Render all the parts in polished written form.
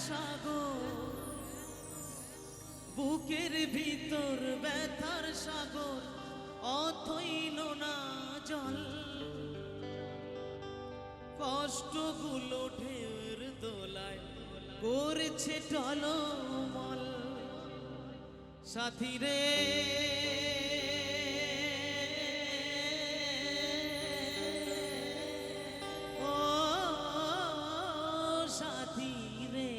সাগর, বুকের ভিতর ব্যথার সাগর, অথইল না জল। কষ্টগুলো ঢেউর দোলায় করেছে টলমল। সাথী রে ও সাথী রে,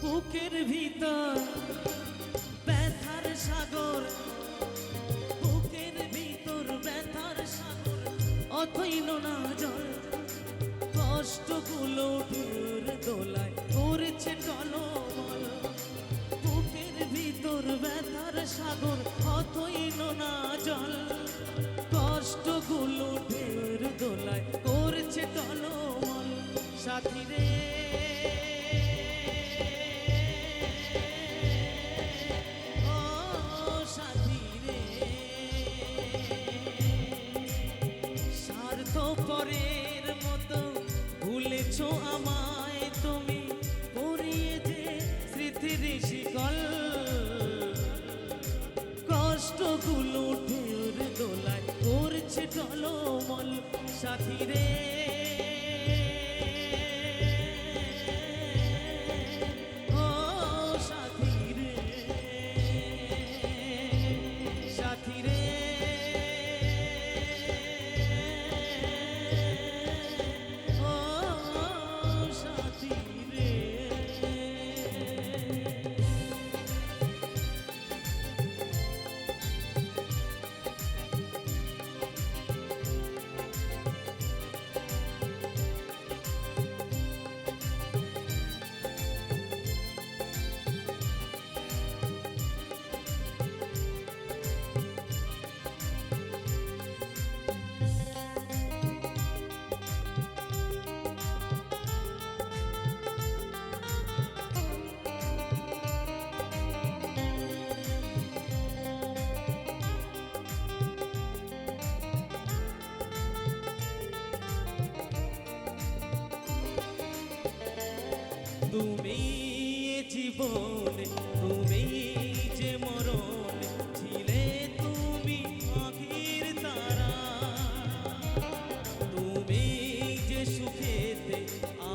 বুকের ভিতর ব্যথার সাগর, বুকের ভিতর ব্যথার সাগর, অথইল না জল। কষ্টগুলো ঢেউর দোলায় করেছে টলমল। বুকের ভিতর ব্যথার সাগর, অথইল না জল। কষ্টগুলো ঢেউর দোলায় করেছে টলমল। সাথী রে পরের মতো ভুলেছো আমায় তুমি, পরিয়ে যে স্মৃতির শিকল। কষ্টগুলো ঢেউর দোলায় করছে টলমল। সাথী রে ও সাথী রে, সাথী রে তুমি জীবনে, তুমি যে মরণ, ছিলে তুমি আখির তারা। তুমি যে সুখেতে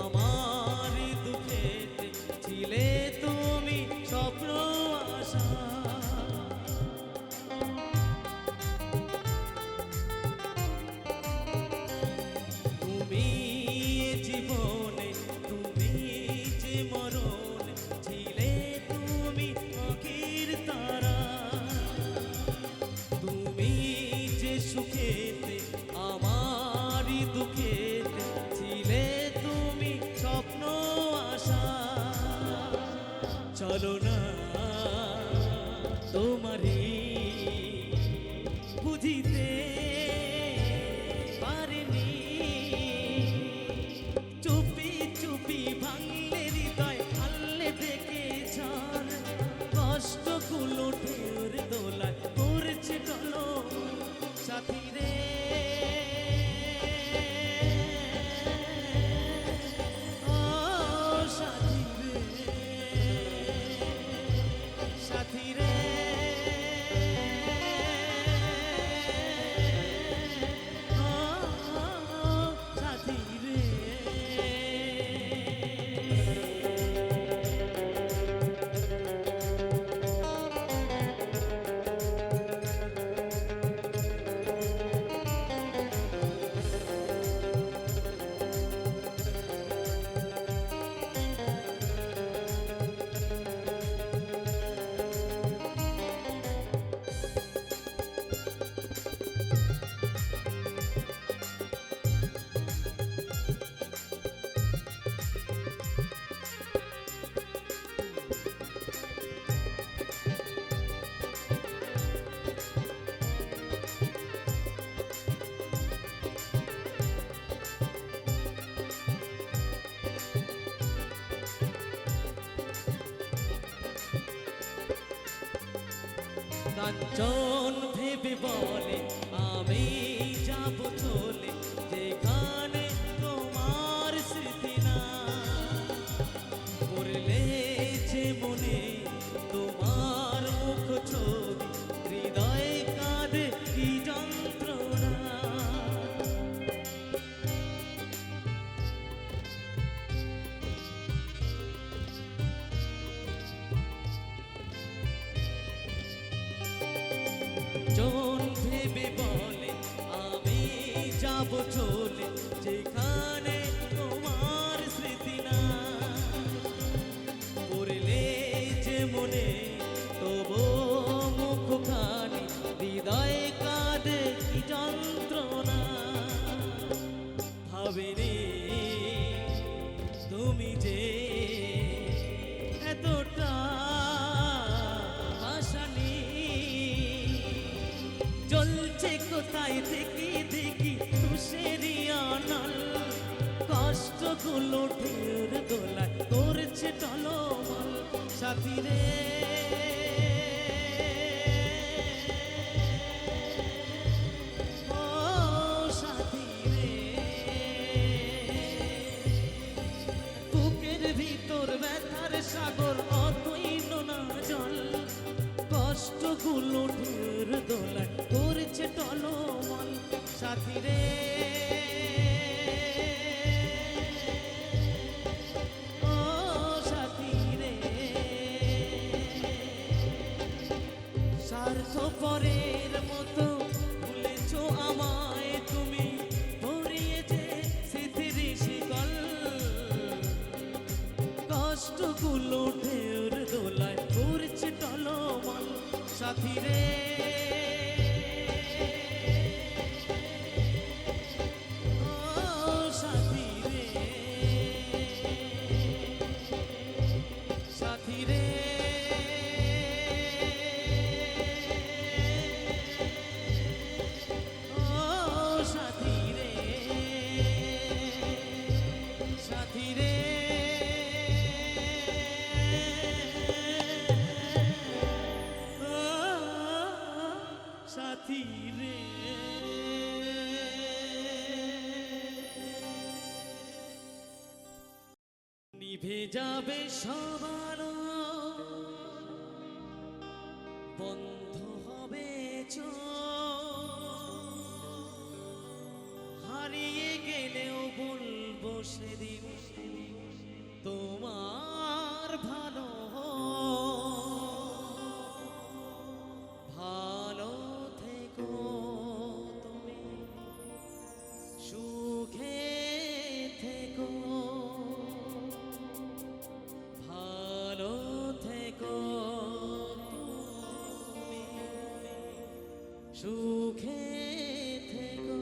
আমার দুঃখেতে, ছিলে তুমি স্বপ্ন আশা। তুমি জীবনে, তুমি যে মরণ, ছিলে তুমি আখির তারা। তুমি যে সুখেতে আমার দুঃখেতে, ছিলে তুমি স্বপ্ন আশা। চলো না তোমারি বুঝিতে পারিনি, চুপি চুপি ভাঙলে হৃদয়, আল্লে দেখে ঝড়। কষ্টগুলো ঢেউর দোলায় করছে টলমল। সাথী রে ও সাথী রে, সাথী রে কাঞ্চন ভেবে বলে আমি যাব চলে যেখানে তোমার স্মৃতি না করলে যে মনে তোমার মুখ ছবি হৃদয়ে কাঁদে কি যন্ত্রণা জন ভেবে বলে আমি যাব চলে যেখানে তোমার স্মৃতি না করলে যে মনে তবু মুখখানি হৃদয়ে কাঁদে কি যন্ত্রণা ভাবিনি তুমি যে এতটা আশানি জ্বলছে কোথায় দেখি দেখি তুষেরি আনাল কষ্টগুলো ঢের দোলায় করছে টলমল সাথী রে ও সাথী রে বুকের ভিতর ব্যথার সাগর অতই নোনা জল কষ্টগুলো ঢের দোলায় করছে টলমল সাথী রে ও সাথী রে স্বার্থপরের মতো ভুলেছো আমায় তুমি ভরিয়েছে স্মৃতির শিকল কষ্টগুলো ঢের দোলায় করছে টলমল সাথী রে ও সাথী রে সাথী রে ও সাথী রে সাথী রে সাথী রে নিভে যাবে সবার বন্ধ হবে হারিয়ে গেলেও বলবো সেদিন তোমার ভালো ভালো থেকো তুমি সুখে থেকো ভালো থেকো তুমি সুখে থেকো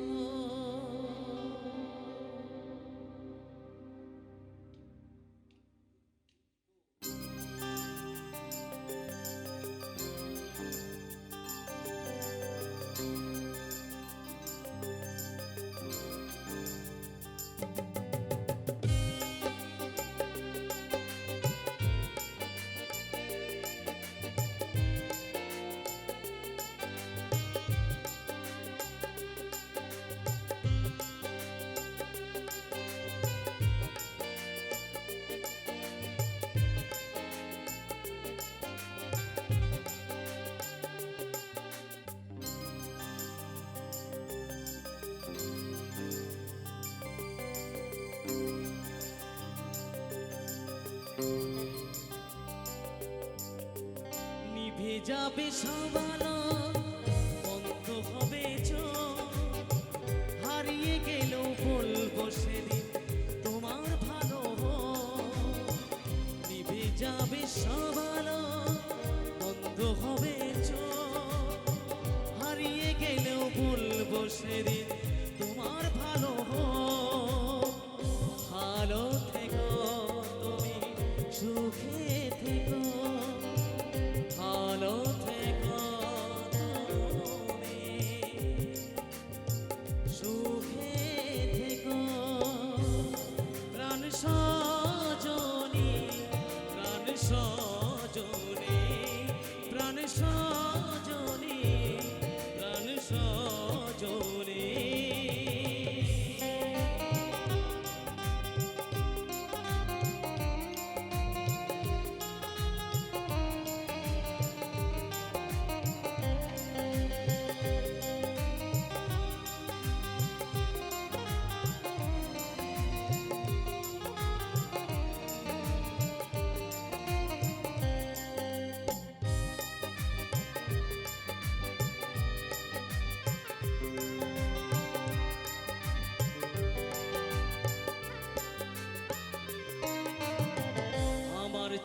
নিভে যাবে সবালো বন্ধ হবে হারিয়ে গেলেও বলবো সেদিন তোমার ভালো নিভে যাবে সবালো বন্ধ হবে হারিয়ে গেলেও বলবো সেদিন তোমার ভালো ভালো থেকো তুমি সুখে থেকো ভালো থেকো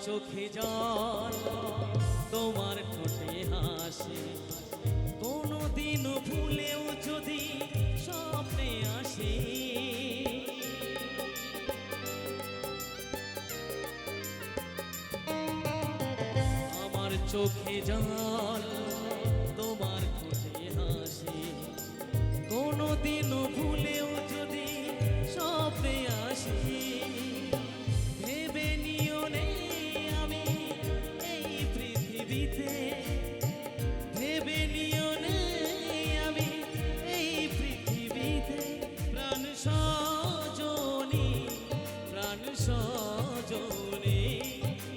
চোখে জল তোমার ঠোঁটে হাসি, কোনোদিনও ভুলেও যদি স্বপ্নে আসে, আমার চোখে জল তোমার ঠোঁটে হাসি, কোনোদিনও ভুলেও যদি স্বপ্নে আসি, ভেবে নিও নে আমি এই পৃথিবীতে, ভেবে নিও নে আমি এই পৃথিবীতে, প্রাণ সজনী, প্রাণ সজনী,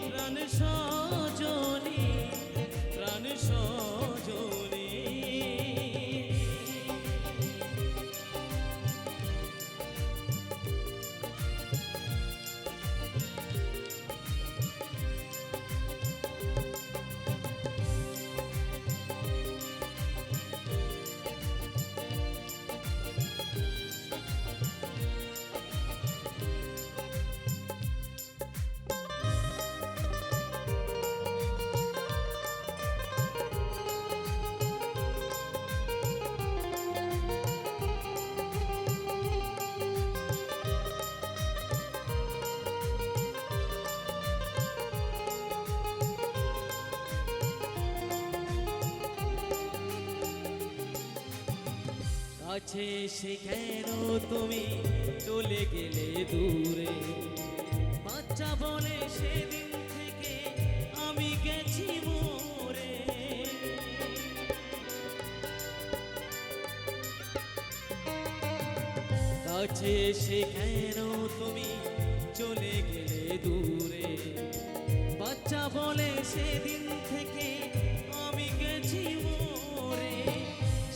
প্রাণ সজনী, প্রাণ সজনী। কাছে এসে কেন তুমি চলে গেলে দূরে, বাচ্চা বলে সেদিন থেকে আমি গেছি মরে, কাছে এসে কেন তুমি চলে গেলে দূরে, বাচ্চা বলে সেদিন থেকে আমি গেছি মরে,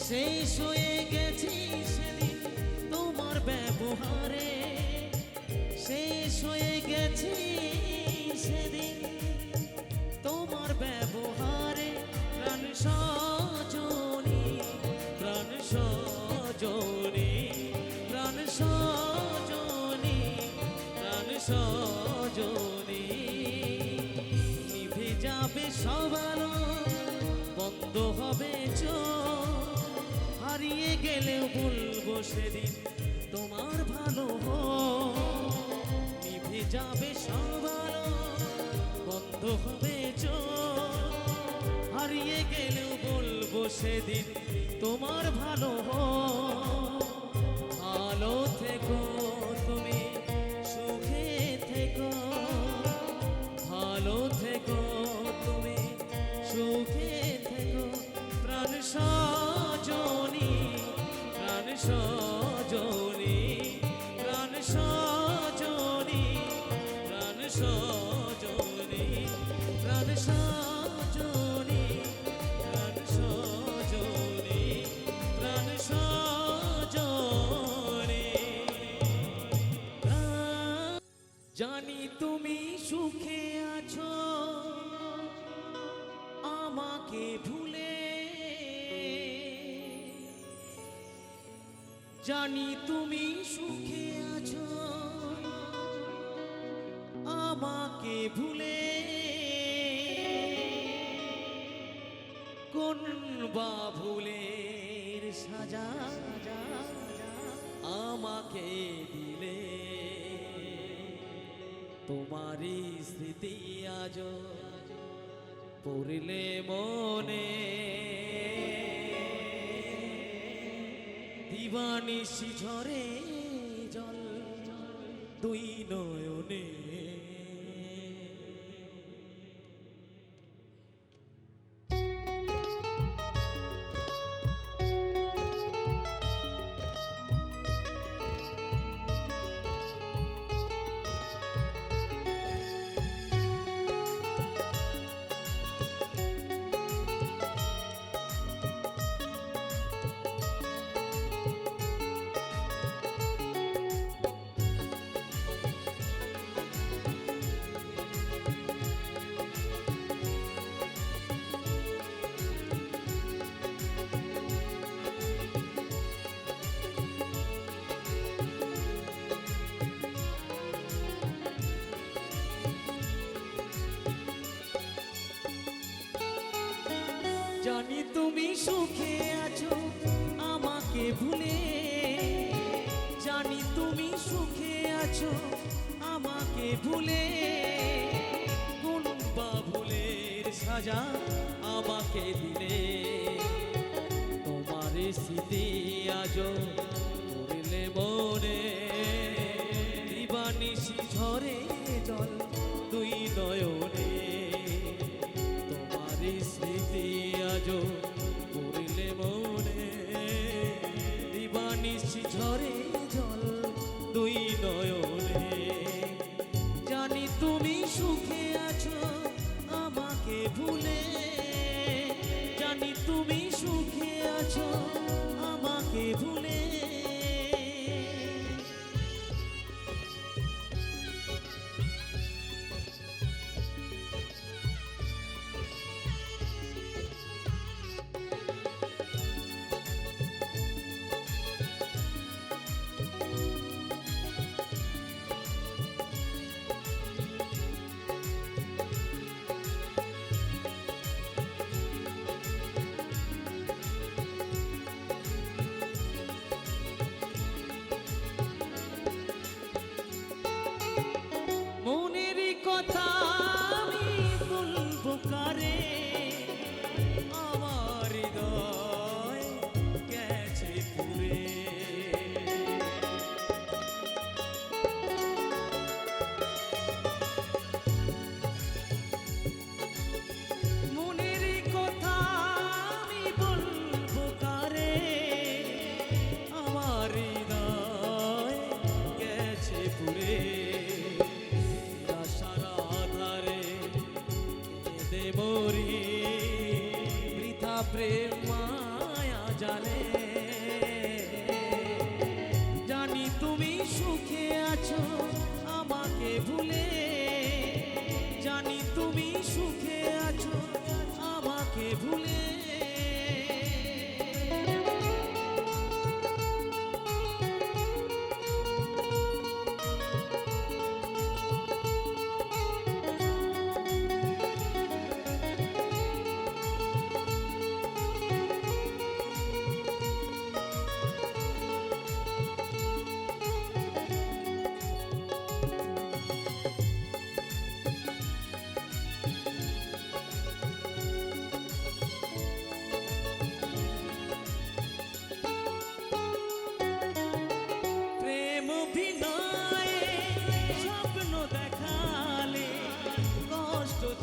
শেষ হয়ে গেছি সেদিন তোমার ব্যবহারে, শেষ হয়ে গেছি সেদিন তোমার ব্যবহারে, প্রাণ সজনী, প্রাণ সজনী, প্রাণ সজনী, প্রাণ সজনী। নিভে যাবে সব আলো, বন্ধ হবে চোখ, হারিয়ে গেলেও বলবো সেদিন তোমার ভালো, নিভে যাবে সব আলো, বন্ধ হবে চোখ, হারিয়ে গেলেও বলবো সেদিন তোমার ভালো। ভালো থেকো তুমি, সুখে থেকো, ভালো থেকো তুমি, সুখে থেকো, প্রাণ সজনী, প্রাণ সজনী, প্রাণ সজনী, প্রাণ সজনী, প্রাণ সজনী, প্রাণ সজনী, প্রাণ সজনী। জানি তুমি সুখে আছো আমাকে ভুলে, জানি তুমি সুখে আছো আমাকে ভুলে, কোন বা ভুলের সাজা আমাকে দিলে, তোমারই স্মৃতি আজ পড়লে মনে, দিবানিশি ঝরে জল দুই নয়নে। জানি তুমি সুখে আছো আমাকে ভুলে, জানি তুমি সুখে আছো আমাকে ভুলে, কোন বা ভুলের সাজা আমাকে দিলে, তোমার স্মৃতি আজো করলে মনে, দিবানিশি ঝরে জল দুই নয়নে, তোমার স্মৃতি আজো করলে মনে, দিবানিশি ঝরে জল দুই নয়নে, জানি তুমি সুখে আছো আমাকে ভুলে, জানি তুমি সুখে আছো আমাকে ভুলে। মনেরই কথা আমি বলবো কারে, আমার হৃদয় গেছে পুরে, মনেরই কথা আমি বলবো কারে, আমার হৃদয় গেছে পুরে, মরি বৃথা প্রেম মায়া জালে, জানি তুমি সুখে আছো আমাকে ভুলে, জানি তুমি সুখে আছো আমাকে ভুলে।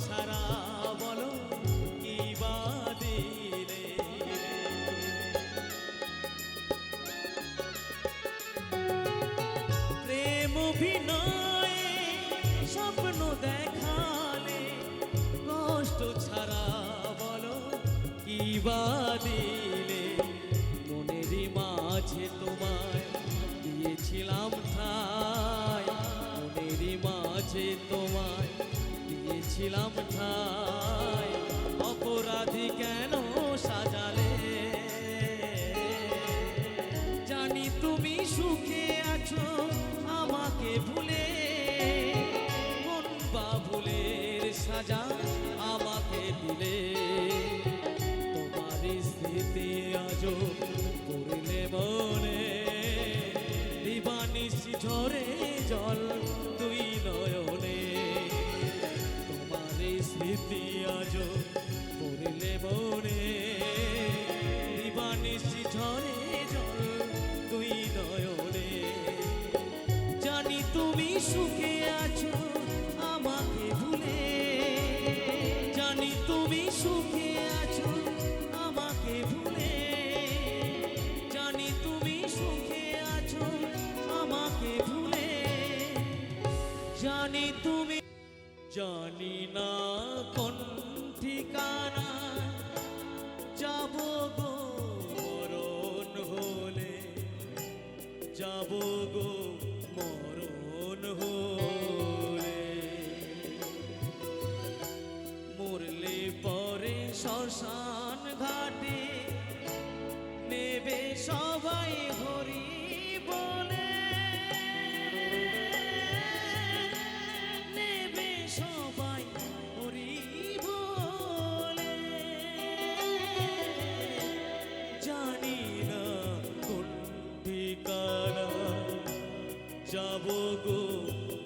ছাড়া বলো কি বা দিলে, প্রেম অভিনয়ে স্বপ্ন দেখালে, কষ্ট ছাড়া বলো কি বা দিলে, মনেরই মাঝে তোমায় দিয়েছিলাম ঠাই, মনেরই মাঝে তোমায় দিয়েছিলাম ঠাই, অপরাধী কেন সাজালে, জানি তুমি সুখে আছো আমাকে ভুলে, কোন বা ভুলের সাজা আমাকে দিলে, তোমার স্মৃতি আজো করলে মনে, দিবানিশি ঝরে জল দুই নয়নে, স্মৃতি আজো পড়লে মনে, দিবানিশি ঝরে জল দুই নয়নে, জানি তুমি সুখে আছো আমাকে ভুলে, জানি তুমি সুখে আছো আমাকে ভুলে, জানি তুমি সুখে আছো আমাকে ভুলে, জানি তুমি, জানি না কোন ঠিকানা যাব গো মরণ হলে, যাব গো মরণ হলে, মরলে পরে শ্মশান ঘাটে নেবে সবাই হরি বলে, নেবে সবাই হরি বলে, গো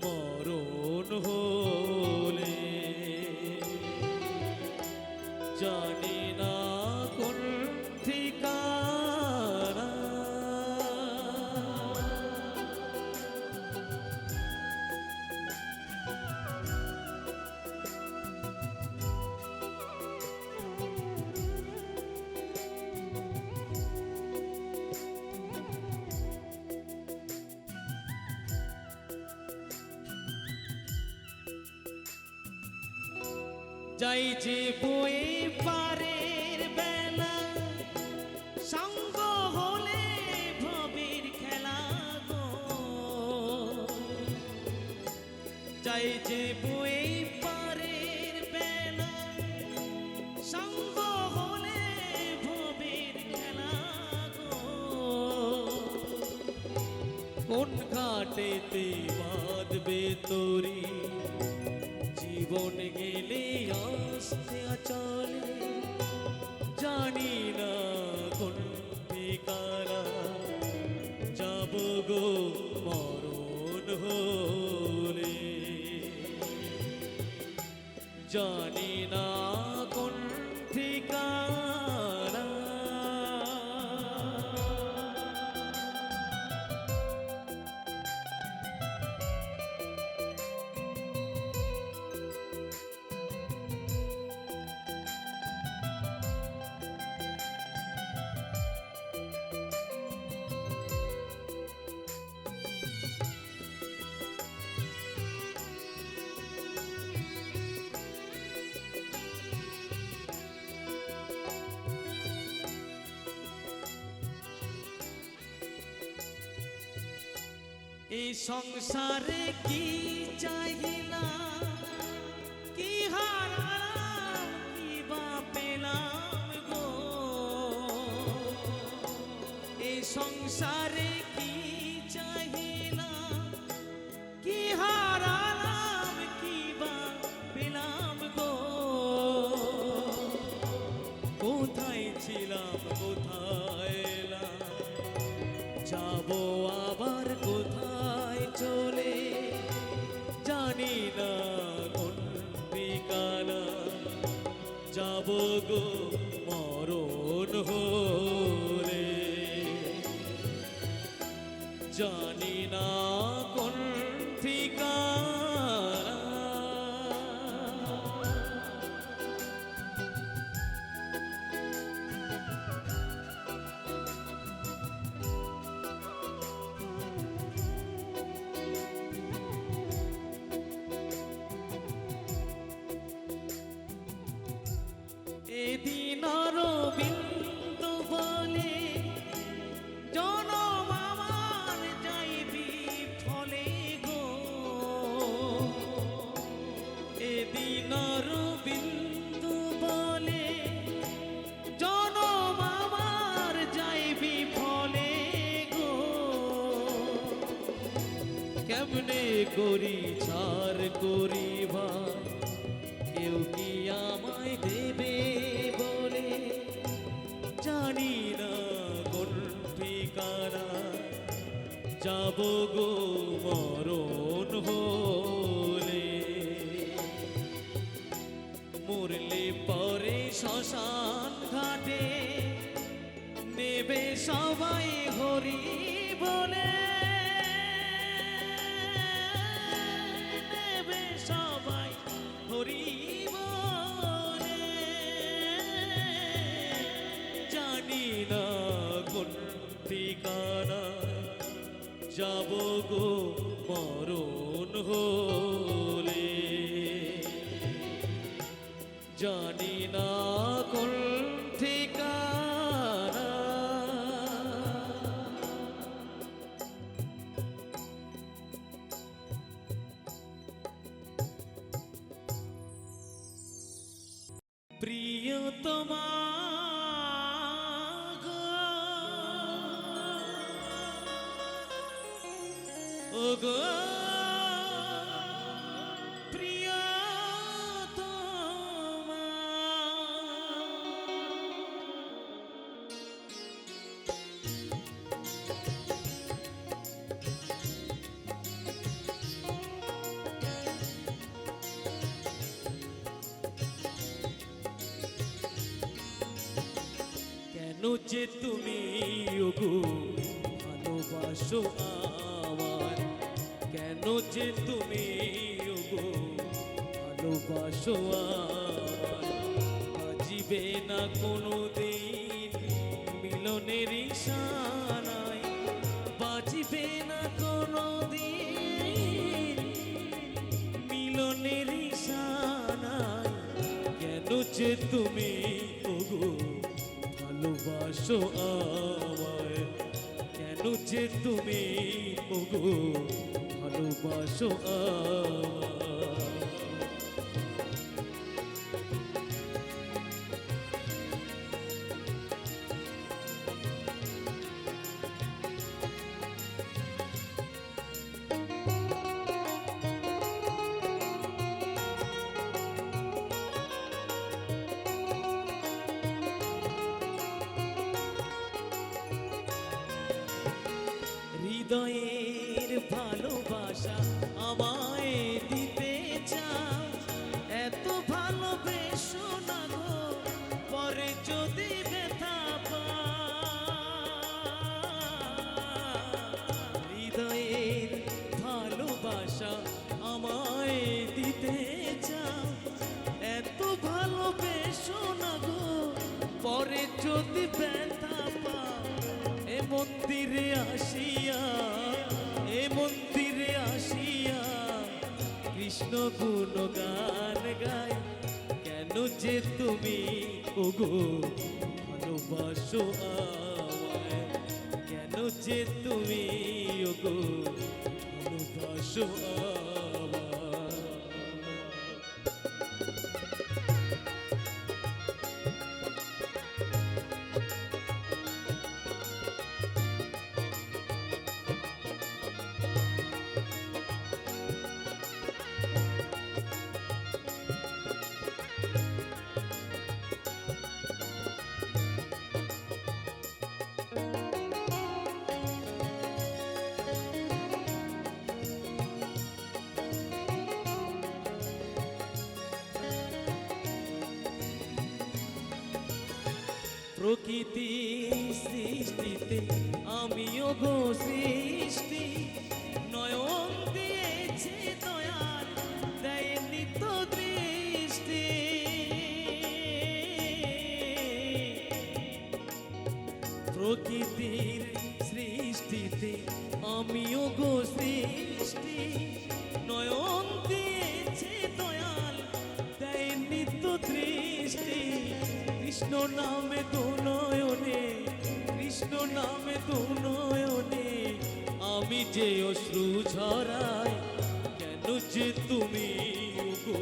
মরণ হলে, জানি না কোন ঠিকানা। যাই যে বই পারের বেলা, সঙ্গ হলে ভবের খেলা গো। যাই যে বই পারের বেলা, সঙ্গ হলে ভবের খেলা গো। কোন ঘাটেতে বাঁধবে তরি, জীবন গেলে আসতে চলে, জানি না কোন ঠিকানা। যাব গো মরণ হলে, জানি না কোন ঠিকানা। এই সংসারে কি চাহিলা, কি হারালাম কি বা পেলাম গো। এই সংসারে কি চাহিলা, কি হারালাম কি বা পেলাম গো। কোথায় ছিলাম কোথায় এলাম, যাবো আবার কোথায় চলে, জানি না কোন ঠিকানা। যাব গো মরণ হলে, জানি না কোন ঠিকানা। এদিন বিন্দু বলে জনম আমার যাইবি ফলে গো। এদিন বিন্দু বলে জনম আমার যাইবি ফলে গো। কেমনে করি ছাড় করিবা, কেউ কি আমায় দেবে বলে, জানি না কোন ঠিকানা। যাব গো মরণ হলে, মরলে পরে শ্মশান ঘাটে নেবে সবাই হরি বলে। নেবে সবাই হরি বলে, জানি না কোন ঠিকানা। যাব গো মরণ হলে, জানি না কোন ঠিকানা। প্রিয়তমা গো, ও গো প্রিয়তমা, যে তুমি ওগো ভালোবাসো আমার, কেন যে তুমি ওগো ভালোবাসো আমার, বাজিবে না কোনো দিন মিলনের ইশারায়, বাজিবে না কোনো দিন মিলনের ইশারায়, কেন যে তুমি ওগো ভালোবাসো আমায়, কেন যে তুমি ওগো ভালোবাসো আমায়। হৃদয়ের ভালোবাসা আমায় দিতে চাও, এত ভালোবেসো না গো পরে যদি ব্যথা পাও। হৃদয়ের ভালোবাসা আমায় দিতে চাও, এত ভালোবেসো না গো পরে যদি ব্যথা পাও। এ মন্দিরে আসিয়া, এ মন্দিরে আসিয়া কৃষ্ণ গুণগান গায়, কেন যে তুমি ওগো ভালোবাসো আমায়, কেন যে তুমি ওগো ভালোবাসো আমায়। প্রকৃতি সৃষ্টিতে আমিও গো সৃষ্টি, নয়ন দিয়েছে দয়াল দেয়নি তো দৃষ্টি। প্রকৃতির সৃষ্টিতে আমিও গো সৃষ্টি, নয়ন দিয়েছে দয়াল দেয়নি তো দৃষ্টি। কৃষ্ণ নামে দু নয়নে, কৃষ্ণ নামে দু নয়নে আমি যে অশ্রু ঝরাই, কেন যে তুমি ওগো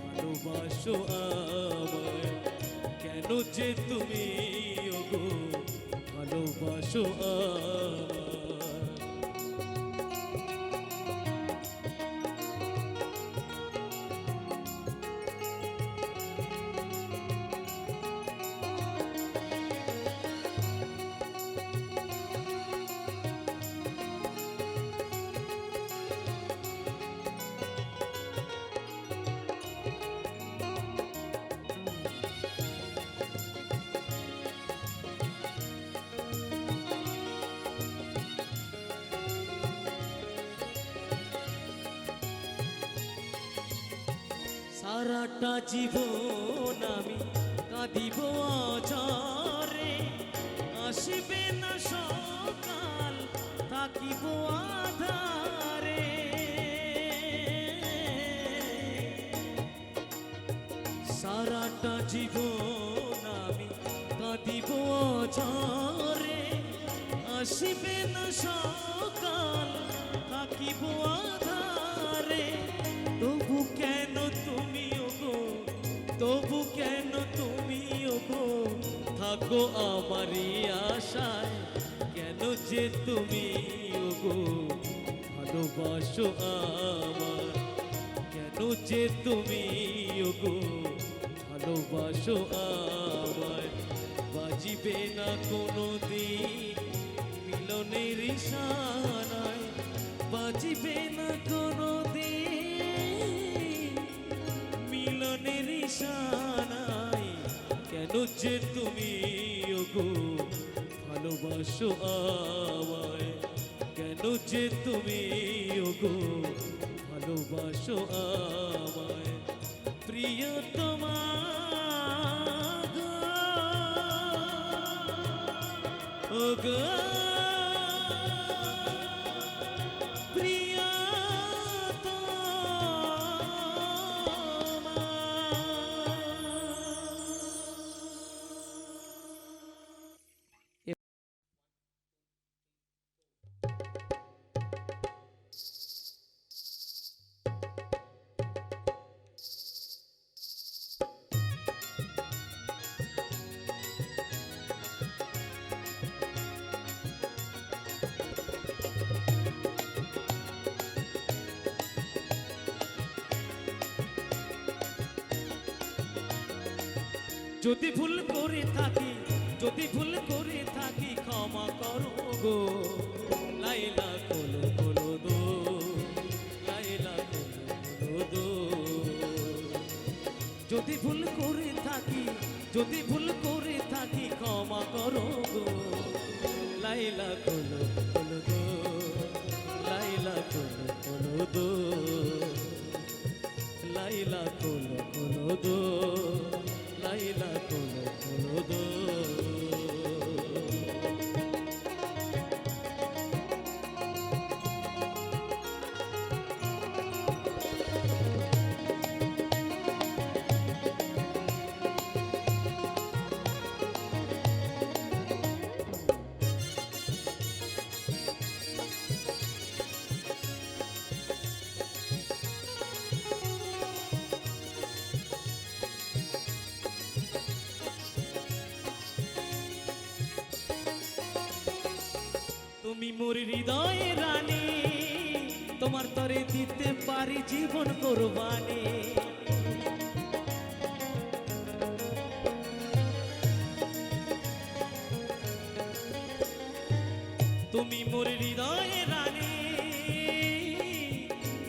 ভালোবাসো আমায়, কেন যে তুমি ওগো ভালোবাসো আমায়। সারাটা জীবন আমি কাঁদিব আঝারে, আসিবে না সকাল থাকিব আধারে। সারাটা জীবন আমি কাঁদিব আঝারে, আসিবে না সকাল থাকিব আধারে। তবু কেন তুমি ওগো, তবু কেন তুমি ওগো থাকো আমারই আশায়, কেন যে তুমি ওগো ভালোবাসো আমার, কেন যে তুমি ওগো ভালোবাসো আমায়। বাজিবে না কোনো দিন মিলনের ইশারায়, বাজিবে না কোনো দিন মিলনের ইশারায়, কেন যে তুমি ওগো ভালোবাসো আমায়, কেন যে তুমি ওগো ভালোবাসো আমায় প্রিয়তমা গো, ওগো যদি ভুল করে থাকি, যদি ভুল করে থাকি ক্ষমা করো গো, লাইলা কোলো কোলো দো, লাইলা কোলো কোলো দো। যদি ভুল করে থাকি, যদি ভুল করে থাকি ক্ষমা করো গো, লাইলা কোলো কোলো দো, লাইলা কোলো কোলো দো, লাইলা কোলো কোলো দো, লাইলা কোলো কোলো দো। তুমি মোর হৃদয়ে রানী, তোমার তরে দিতে পারি জীবন কোরবানি। তুমি মোর হৃদয়ে রানী,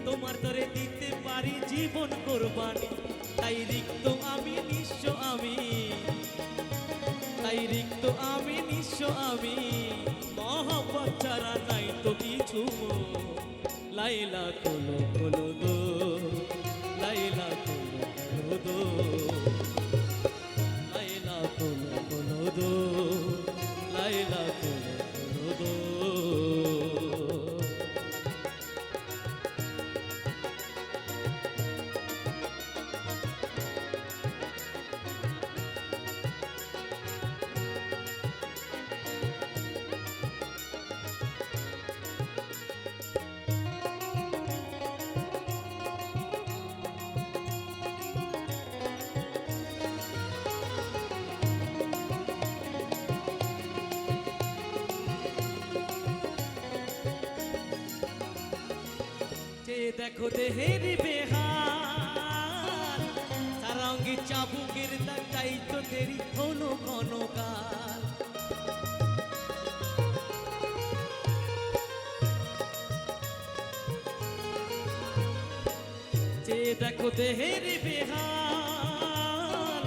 তোমার তরে দিতে পারি জীবন কোরবানি। তাই রিক্ত আমি নিঃস্ব আমি, তাই রিক্ত আমি নিঃস্ব আমি, মহব্বত ছাড়া নাই তো কিছু। লাইলা কোলো কোলো দো, লাইলা কোলো কোলো দো, লাইলা কোলো কোলো দো, লাইলা কোলো কোলো দো। দেখো দেহের বেহাল, সারঙ্গি চাবুকের দাগ, তাই তো দেরি হলো ক্ষণকাল। যে দেখো দেহের বেহাল,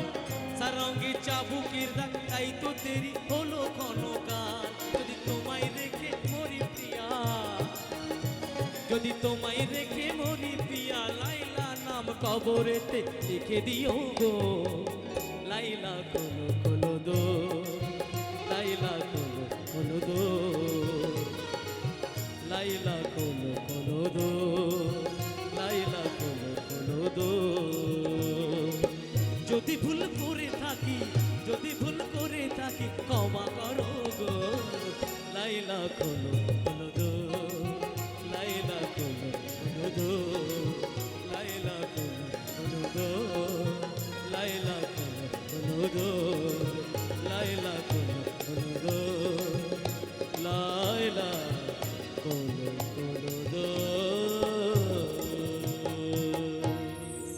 সারঙ্গি চাবুকের দাগ, তাই তো দেরি হলো ক্ষণকাল। যদি তোমায় রেখে মরি প্রিয়া, যদি তোমায় রেখে মরি প্রিয়া, লাইলা নাম কবরেতে লিখে দিও গো। লাইলা কোলো কোলো দো, লাইলা কোলো কোলো দো, লাইলা কোলো কোলো দো, লাইলা কোলো কোলো দো। যদি ভুল করে থাকি, যদি ভুল করে থাকি ক্ষমা করো গো, লাইলা কোলো